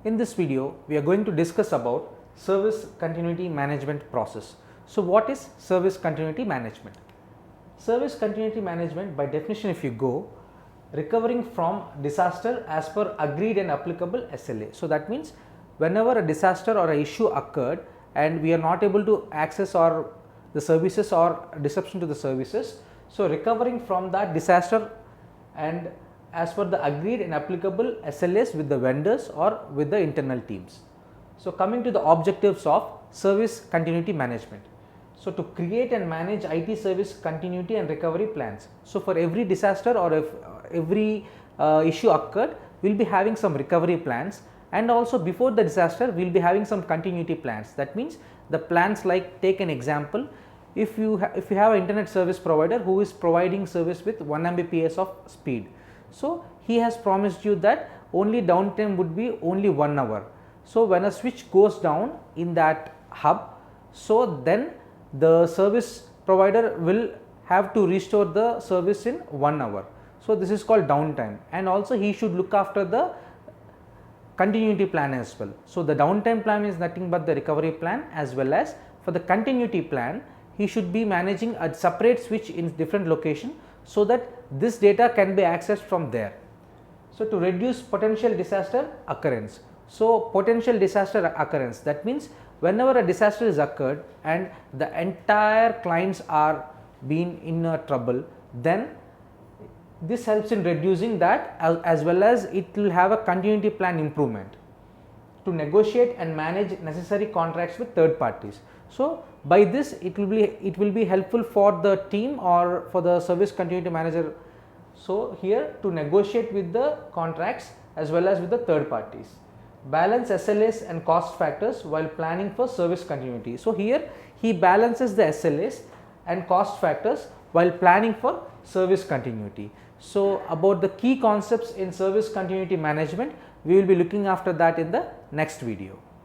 In this video, we are going to discuss about service continuity management process. So what is service continuity management? Service continuity management, by definition, if you go, recovering from disaster as per agreed and applicable SLA. So that means whenever a disaster or a issue occurred and we are not able to access the services or disruption to the services, so recovering from that disaster and as per the agreed and applicable SLAs with the vendors or with the internal teams. So coming to the objectives of service continuity management. So to create and manage IT service continuity and recovery plans. So for every disaster or if every issue occurred, we will be having some recovery plans, and also before the disaster we will be having some continuity plans. That means the plans, like, take an example, if you have an internet service provider who is providing service with 1 Mbps of speed. So he has promised you that only downtime would be only 1 hour. So when a switch goes down in that hub, so then the service provider will have to restore the service in 1 hour. So this is called downtime, and also he should look after the continuity plan as well. So the downtime plan is nothing but the recovery plan, as well as for the continuity plan he should be managing a separate switch in different location so that this data can be accessed from there. So to reduce potential disaster occurrence. So potential disaster occurrence, that means whenever a disaster is occurred and the entire clients are being in trouble, then this helps in reducing that, as well as it will have a continuity plan improvement to negotiate and manage necessary contracts with third parties. So by this it will be helpful for the team or for the service continuity manager. So here to negotiate with the contracts as well as with the third parties. Balance SLAs and cost factors while planning for service continuity. So here he balances the SLAs and cost factors while planning for service continuity. So about the key concepts in service continuity management, we will be looking after that in the next video.